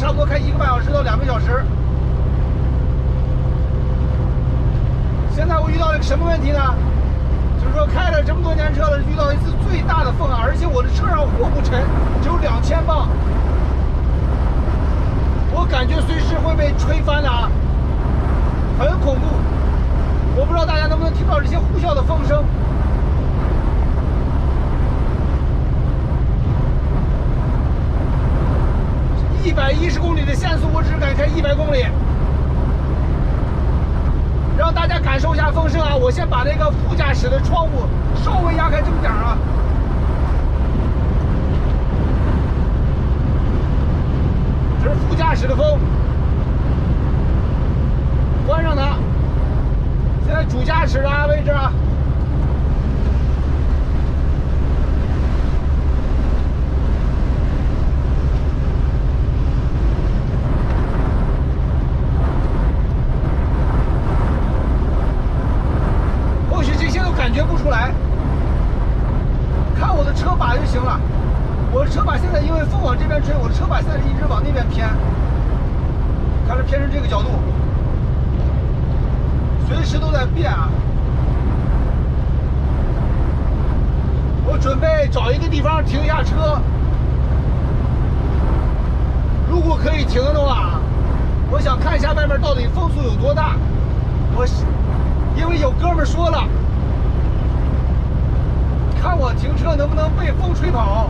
差不多开1个半小时到2个小时。现在我遇到了一个什么问题呢？就是说开了这么多年车了，遇到一次最大的风啊，而且我的车上货不沉，只有2000磅，我感觉随时会被吹翻的啊，很恐怖。我不知道大家能不能听到这些呼啸的风声。110公里的限速，我只敢开100公里。让大家感受一下风声啊！我先把那个副驾驶的窗户稍微压开这么点儿啊。这是副驾驶的风，关上它。现在主驾驶的位置啊。感觉不出来，看我的车把就行了。我的车把现在因为风往这边吹，我的车把现在一直往那边偏，看着偏成这个角度，随时都在变啊。我准备找一个地方停一下车，如果可以停的话，我想看一下外面到底风速有多大。因为有哥们说了。看我停车能不能被风吹跑。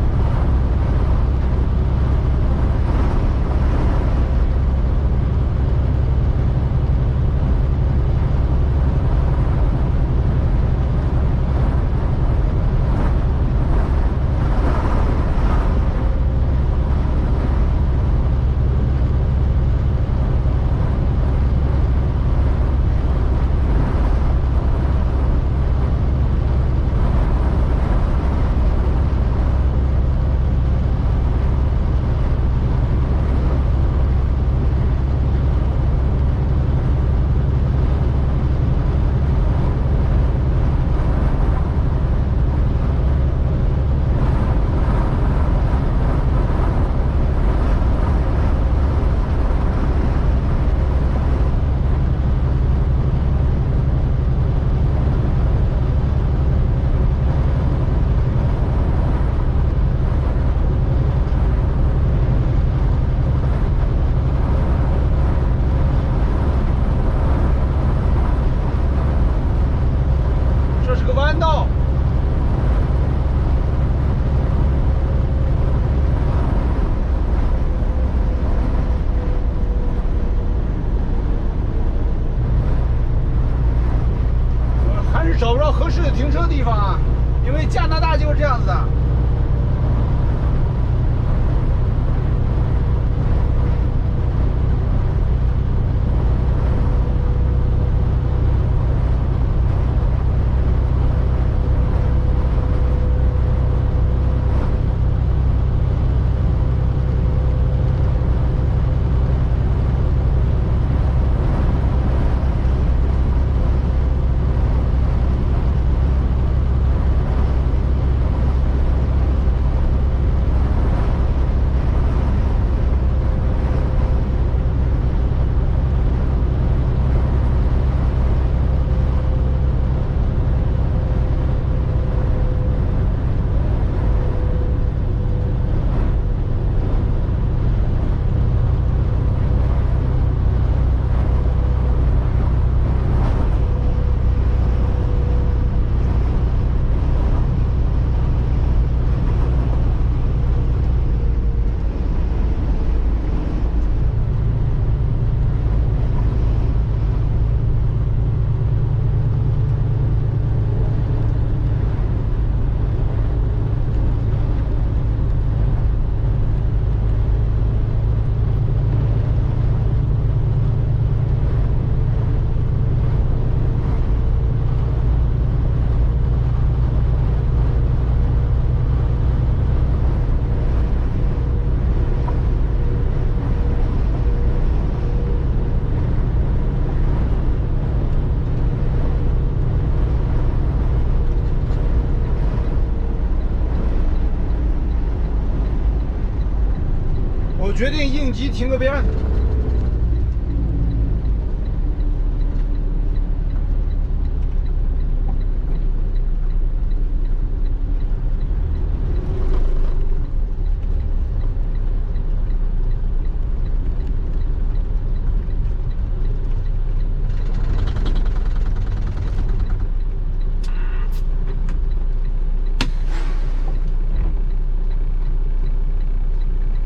我决定应急停个边。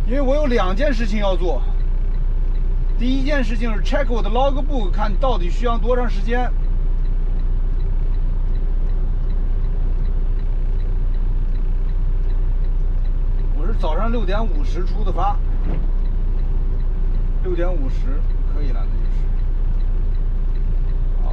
因为我有2件事情要做。第一件事情是 check 我的 logbook， 看到底需要多长时间。我是早上6点50出的发，6点50可以了，那就是。好。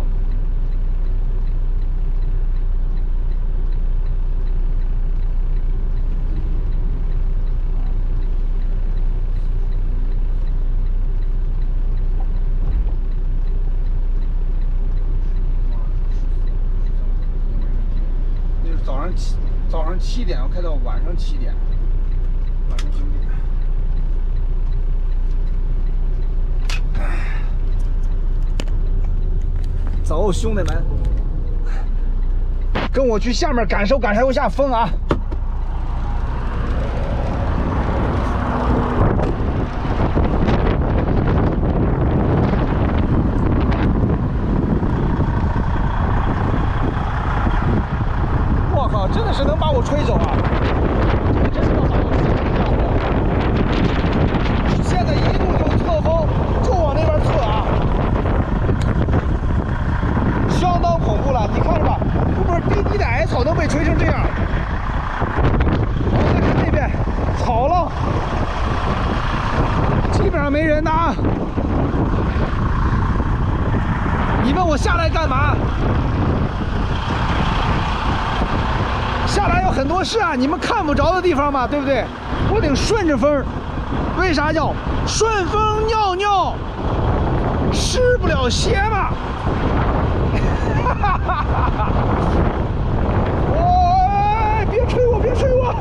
早上7点要开到晚上7点，晚上9点。走，兄弟们，跟我去下面感受一下风啊！真的是能把我吹走啊！真是能把我吹走。现在一路就侧风，就往那边侧啊，相当恐怖了。你看着吧，不是低低的矮草能被吹成这样。然后再看那边，草了，基本上没人呐。你问我下来干嘛？下来有很多事啊，你们看不着的地方嘛，对不对？我得顺着风，为啥叫顺风尿尿，湿不了鞋嘛？哦，别吹我，别吹我！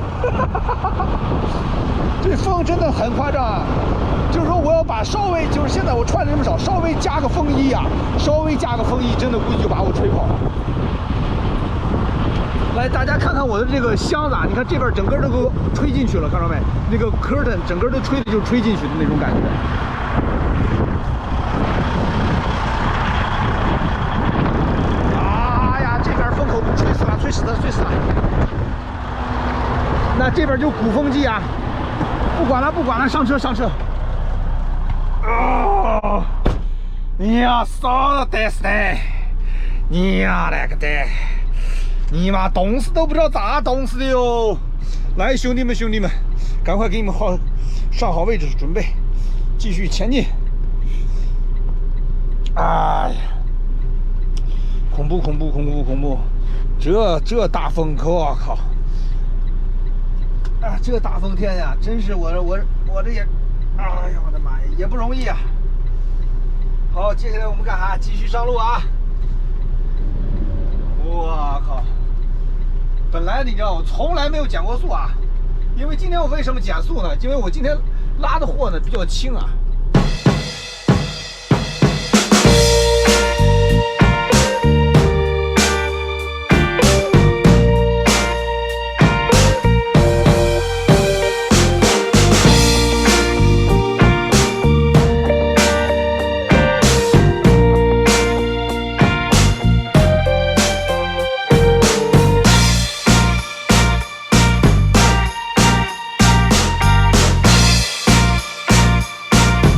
这风真的很夸张啊！就是说我要把稍微，就是现在我穿的这么少，稍微加个风衣啊，稍微加个风衣，真的估计就把我吹跑了。来，大家看看我的这个箱子啊，你看这边整个都给我吹进去了，看到没？那个 curtain 整个都吹的就吹进去的那种感觉。啊呀，这边风口吹死了，吹死了，吹死了。那这边就鼓风机啊，不管了，不管了，上车，上车。哦，いや、そうですね。いや、那个的。你妈冻死都不知道咋冻死的哟！来，兄弟们，兄弟们，赶快给你们上好位置，准备继续前进。哎呀，恐怖恐怖恐怖恐怖！这大风可我靠！啊，这大风天呀，真是我这也，哎呀我的妈呀，也不容易啊！好，接下来我们干啥？继续上路啊！我靠！本来你知道我从来没有减过速啊，因为今天我为什么减速呢？因为我今天拉的货呢比较轻啊，